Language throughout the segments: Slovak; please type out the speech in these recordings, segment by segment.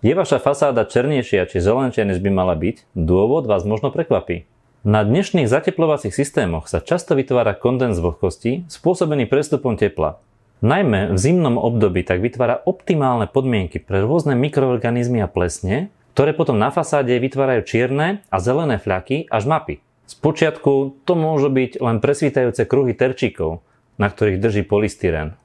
Je vaša fasáda černejšia či zelenšia, než by mala byť? Dôvod vás možno prekvapí. Na dnešných zatepľovacích systémoch sa často vytvára kondens vlhkosti spôsobený prestupom tepla. Najmä v zimnom období tak vytvára optimálne podmienky pre rôzne mikroorganizmy a plesne, ktoré potom na fasáde vytvárajú čierne a zelené fľaky až mapy. Spočiatku to môžu byť len presvítajúce kruhy terčíkov, na ktorých drží polystyrén.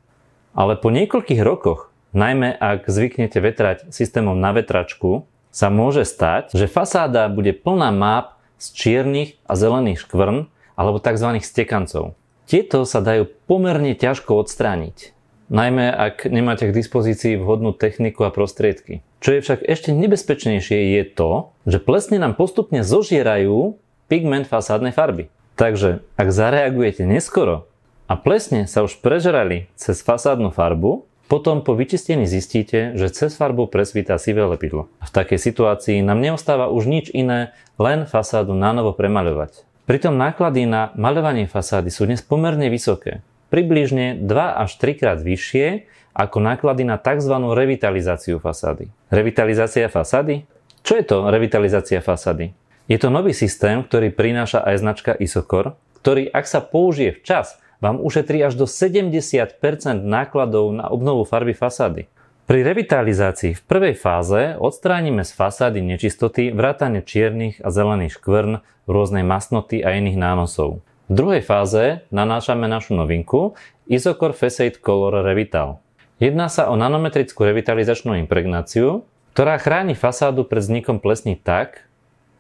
Ale po niekoľkých rokoch, najmä ak zvyknete vetrať systémom na vetračku, sa môže stať, že fasáda bude plná máp z čiernych a zelených škvrn alebo tzv. Stekancov. Tieto sa dajú pomerne ťažko odstrániť, najmä ak nemáte k dispozícii vhodnú techniku a prostriedky. Čo je však ešte nebezpečnejšie je to, že plesne nám postupne zožierajú pigment fasádnej farby. Takže ak zareagujete neskoro a plesne sa už prežrali cez fasádnu farbu, potom po vyčistení zistíte, že cez farbu presvíta sivé lepidlo. A v takej situácii nám neostáva už nič iné, len fasádu nanovo premaľovať. Pritom náklady na maľovanie fasády sú dnes pomerne vysoké. Približne 2 až 3 krát vyššie ako náklady na tzv. Revitalizáciu fasády. Revitalizácia fasády? Čo je to revitalizácia fasády? Je to nový systém, ktorý prináša aj značka Isokor, ktorý, ak sa použije včas, vám ušetrí až do 70% nákladov na obnovu farby fasády. Pri revitalizácii v prvej fáze odstránime z fasády nečistoty vrátane čiernych a zelených škvrn, rôznej masnoty a iných nánosov. V druhej fáze nanášame našu novinku Isokor Facade Color Revital. Jedná sa o nanometrickú revitalizačnú impregnáciu, ktorá chráni fasádu pred vznikom plesní tak,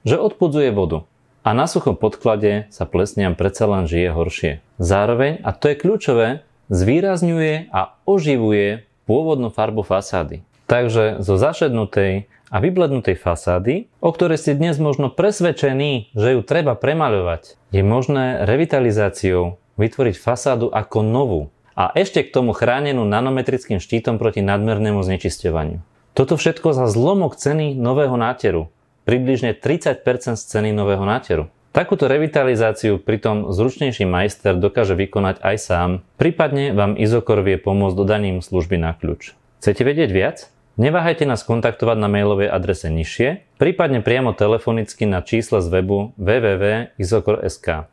že odpudzuje vodu. A na suchom podklade sa plesniam predsa len žije horšie. Zároveň, a to je kľúčové, zvýrazňuje a oživuje pôvodnú farbu fasády. Takže zo zašednutej a vyblednutej fasády, o ktorej ste dnes možno presvedčení, že ju treba premaľovať, je možné revitalizáciou vytvoriť fasádu ako novú a ešte k tomu chránenú nanometrickým štítom proti nadmernému znečisťovaniu. Toto všetko za zlomok ceny nového náteru. Približne 30% z ceny nového náteru. Takúto revitalizáciu pritom zručnejší majster dokáže vykonať aj sám, prípadne vám Isokor vie pomôcť dodaním služby na kľúč. Chcete vedieť viac? Neváhajte nás kontaktovať na mailovej adrese nižšie, prípadne priamo telefonicky na čísle z webu www.isokor.sk.